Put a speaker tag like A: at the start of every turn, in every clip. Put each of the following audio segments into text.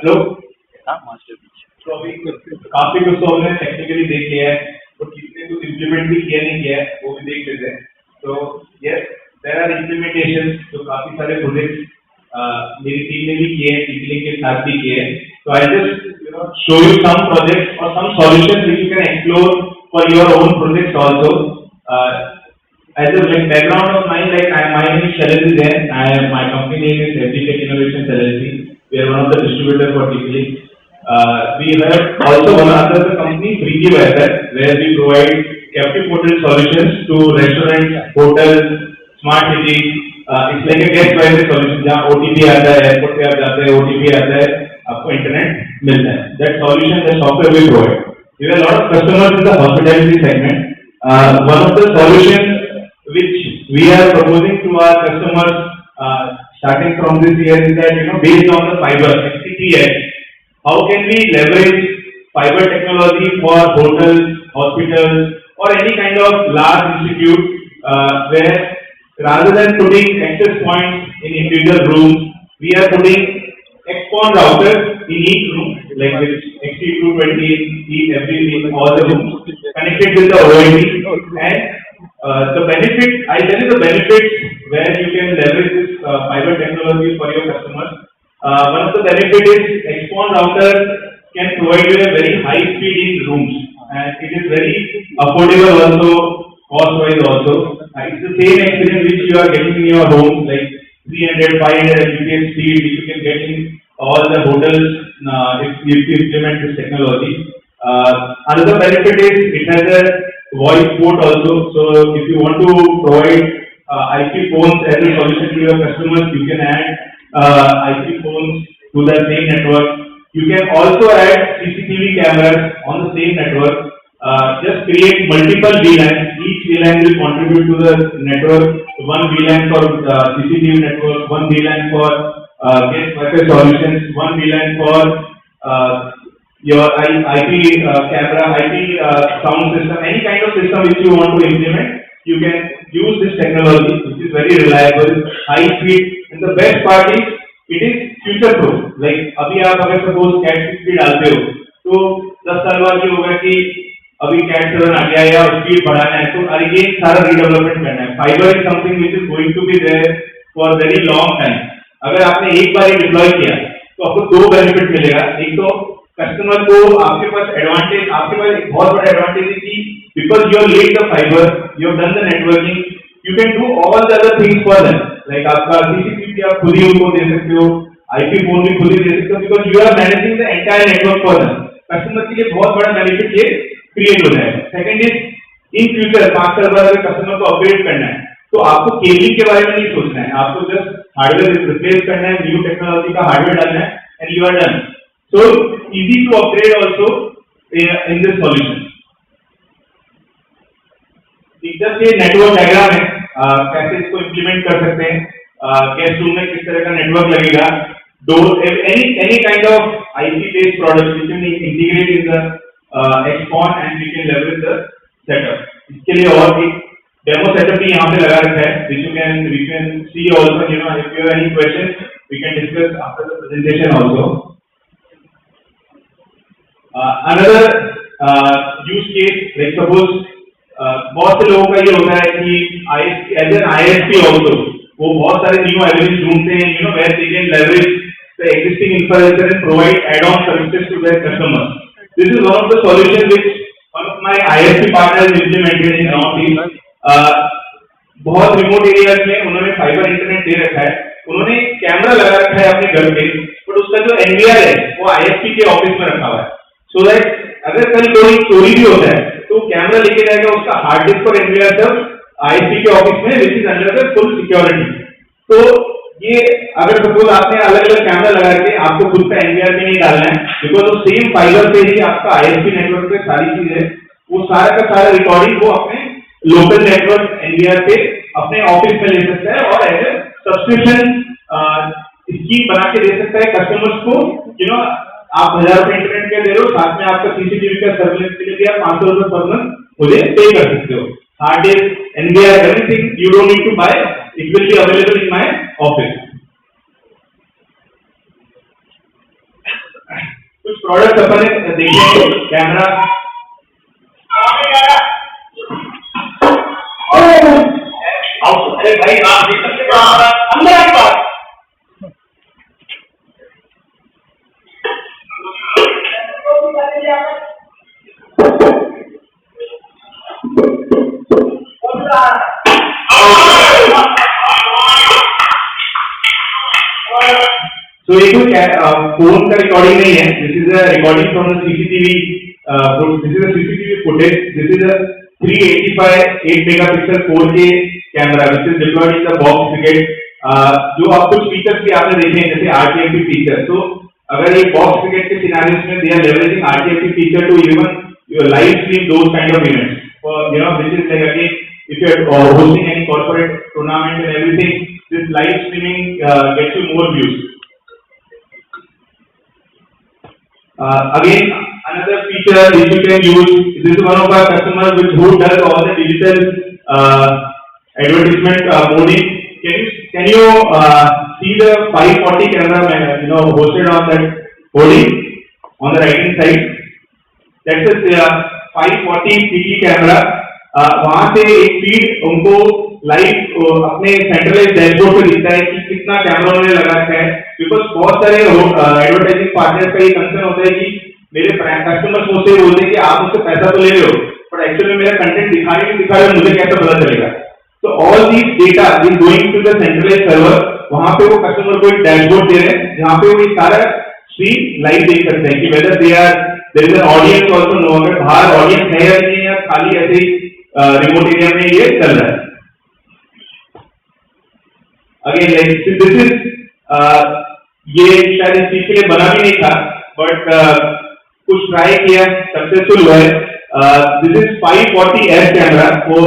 A: Hello. हाँ, master बीच तो अभी काफी कुछ तो हमने टेक्निकली देख लिया है, तो किसने कुछ इम्प्लीमेंट भी किया नहीं किया है वो भी देख लेते हैं। तो यस, देयर आर इम्प्लीमेंटेशन, तो काफी सारे प्रोजेक्ट्स मेरी टीम ने भी किए हैं, टीचिंग के साथ भी किए हैं। तो I just show you some projects और some solutions which you can explore for your own projects also. As a like background of mine, like my name is Shailendra Jain. My company name is FDTech Innovations LLC. We are one of the distributors for TP-Link. We have also one other company, FreeKey, where we provide captive hotel solutions to restaurants, hotels, smart cities. It's like a guest private solution जहाँ OTP आता है, airport पे आप जाते हैं, OTP आता है, आपको internet मिलता है. That solution, that software we provide. We have a lot of customers in the hospitality segment. One of the solutions which we are proposing to our customers starting from this year is that based on the fiber FTTH, how can we leverage fiber technology for hotels, hospitals, or any kind of large institute where rather than putting access points in individual rooms, we are putting XPON routers in each room, like with XT220 in every all the rooms connected with the ONT. And the benefit, I tell you the benefits where you can leverage this fiber technology for your customers. One of the benefits is XPON router can provide you a very high speed in rooms, and it is very affordable also, cost wise also. It's the same experience which you are getting in your home, like 300, 500 Mbps speed which you can get in all the hotels if you implement this technology. Another benefit is it has a voice port also. So if you want to provide IP phones as a solution to your customers, you can add IP phones to the same network. You can also add CCTV cameras on the same network. Just create multiple VLANs. Each VLAN will contribute to the network. One VLAN for CCTV network, one VLAN for guest Wi-Fi solutions, one VLAN for your IP camera, IP sound system, any kind of system which you want to implement, you can use this technology, which is very reliable, high speed, and the best part is it is future proof. Like अभी आप अगर suppose cat 6 भी डालते हो, तो 10 साल बाद ये होगा कि अभी cat 7 आ गया या स्पीड बढ़ाना है, तो अगेन सारा रीडेवलपमेंट करना है. Fiber is something which is going to be there for very long time. अगर आपने एक बार ये डिप्लॉय किया, तो आपको दो बेनिफिट मिलेगा. एक तो कस्टमर को आपके पास एडवांटेज, आपके पास एक बहुत बड़ा एडवांटेज है कि because you have led the fibre, you have done the networking, you can do all the other things for them. Like आपका सीसीटीवी आप खुद ही उनको दे सकते हो, आईपी फोन भी खुद ही दे सकते हो, because you are managing the entire network for them. Customer के लिए बहुत बड़ा बेनिफिट ये क्रिएट हो जाएगा. सेकंड इज इन फ्यूचर 5 साल बाद अगर कस्टमर को अपग्रेड करना है, तो आपको केबलिंग के बारे में नहीं सोचना है, आपको जस्ट हार्डवेयर रिप्लेस करना है, न्यू टेक्नोलॉजी का हार्डवेयर डालना है, and you are done. So easy to upgrade also in this solution. Just ये नेटवर्क डायग्राम है, कैसे इसको इम्प्लीमेंट कर सकते हैं. गेस्ट रूम में किस तरह का नेटवर्क लगेगा, door, any kind of IP based products which can integrate in the XPON and we can leverage the setup. इसके लिए और एक डेमो सेटअप भी यहाँ पे लगा रखा है, which we can see also. If you have any questions, we can discuss after the presentation also. Another use case, like suppose बहुत से लोगों का ये होता है कि as an ISP also वो बहुत सारे new avenues ढूंढते हैं, where they can leverage the existing infrastructure and provide add-on services to their customers. This is one of the solutions which one of my ISP partners implemented in Northeast. बहुत remote areas में उन्होंने fibre internet दे रखा है, उन्होंने camera लगा रखा है अपने घर पे, बट उसका जो NVR है वो ISP के ऑफिस में रखा हुआ है. So that अगर कल कोई चोरी भी होता है तो कैमरा लेके जाएगा, उसका हार्ड डिस्क और NVR सब ISP के ऑफिस में, which is under the full security. तो ये अगर सपोज आपने अलग अलग कैमरा लगा के आपको खुद का NVR भी नहीं डालना है, बिकॉज वो सेम फाइबर पे ही आपका ISP नेटवर्क पे सारी चीज है, वो सारा का सारा रिकॉर्डिंग वो अपने लोकल नेटवर्क NVR पे अपने ऑफिस में ले सकता है और एज ए सब्सक्रिप्शन स्कीम बना के दे सकता है कस्टमर्स को. आप 1000 रुपए इंटरनेट के दे रहे हो, साथ में आपका सीसीटीवी का सर्विलेंस के लिए भी आप 500 रुपए पर मंथ मुझे पे कर सकते हो. Hard disk, NVR, everything you don't need to buy, it will be available in my office. Product अपन देखेंगे कैमरा अरे भाई आप देख सकते हो अंदर की बात So ये कोई फोन का रिकॉर्डिंग नहीं है. This is a recording from the CCTV. This is a CCTV footage. This is a 385 8 megapixel 4K camera which is deployed in the box cricket. जो आप कुछ फीचर्स भी आपने देखे हैं जैसे RTFT फीचर. तो अगर ये बॉक्स क्रिकेट के सिनेरियोस में they are leveraging RTFT feature to even live stream those kind of events. You know, this is like again if you are hosting any corporate tournament and everything, this live streaming gets you more views. Again, another feature which you can use. This is one of our customers who does all the digital advertisement modeling. Can you see the 540 camera hosted on that holding on the right hand side? That's a 540 PT camera. वहाँ से एक feed उनको live अपने centralise dashboard पे दिखता है कि कितना कैमरा उन्होंने लगा रखा है. बिकॉज बहुत सारे एडवर्टाइजिंग पार्टनर्स का ये कंसर्न होता है कि मेरे कस्टमर्स मुझसे बोलते हैं कि आप मुझसे पैसा तो ले रहे हो बट एक्चुअली मेरा कंटेंट दिखा नहीं दिखा रहे, मुझे कैसे पता चलेगा. तो all these data is going to the centralise server. वहां पे वो कस्टमर को एक डैशबोर्ड दे रहे हैं जहाँ पे वो ये सारा स्ट्रीम लाइव देख सकते हैं कि whether there is an audience also. No, अगर बाहर ऑडियंस है या नहीं या खाली ऐसे ही रिमोट एरिया में ये चल रहा है. अगेन लाइक दिस इज ये शायद इस चीज के लिए बना भी नहीं था बट कुछ ट्राई किया, सक्सेसफुल हुआ है. This is 540S camera. वो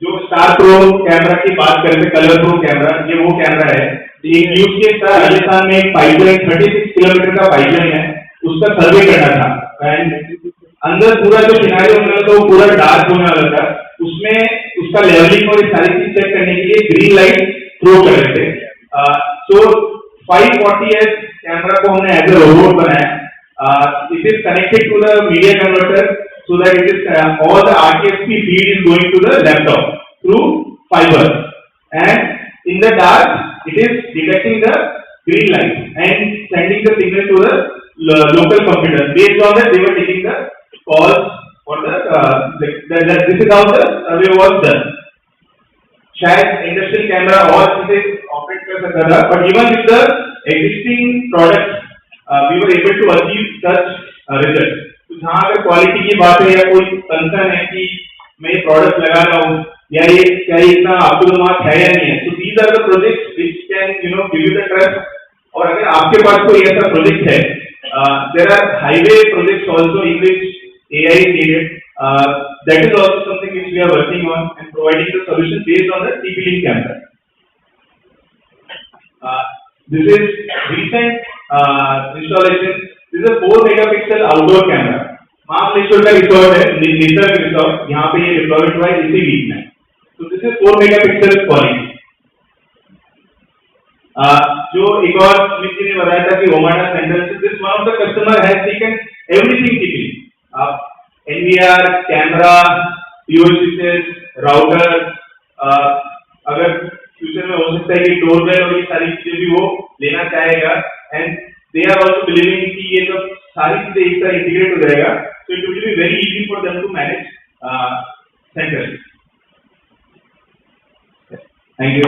A: जो स्टार प्रो कैमरा की बात करें कलर प्रो कैमरा, ये वो कैमरा है. ये यूज केस था राजस्थान में एक पाइपलाइन 36 किलोमीटर का पाइपलाइन है, उसका सर्वे करना था एंड अंदर पूरा जो सिनेरियो होने वाला था वो पूरा डार्क होने वाला था. उसमें उसका लेवलिंग और सारी चीज चेक करने के लिए ग्रीन लाइट थ्रो कर रहे थे. सो 540S कैमरा को हमने एज ए रोबोट बनाया. It is connected to the media converter so that it is all the RTFT feed is going to the laptop through fiber and in the dark it is detecting the green light and sending the signal to the local computer. Based on that they were taking the calls for this is how the survey was done. शायद industrial camera और इसे operate कर सकता था but even with the existing products we were able to achieve such result. तो जहाँ अगर quality की बात है या कोई कंसर्न है कि मैं ये प्रोडक्ट लगा रहा हूँ या ये क्या इतना अप टू द मार्क है या नहीं है, तो these are the projects which can give you the trust. और अगर आपके पास कोई ऐसा प्रोजेक्ट है, there are highway projects also in which AI is needed. That is also something which we are working on and providing the solution based on the TP-Link camera. This is recent installation. This is a 4 megapixel outdoor camera. Mahabaleshwar का resort है, Nisarga resort, यहाँ पे ये deployment हुआ है इसी week में. तो दिस इज 4 megapixel calling. जो एक और स्मित जी ने बताया था कि ओमाडा सेंटर से this one of the customer has taken everything TP-Link. आप NVR, camera, POS switches, router, अगर फ्यूचर में हो सकता है कि डोरबेल और ये सारी चीजें भी वो लेना चाहेगा and they are also believing कि ये सब सारी चीजें एक साथ इंटीग्रेट हो जाएगा. So it will be very easy for them to manage centre. Thank you.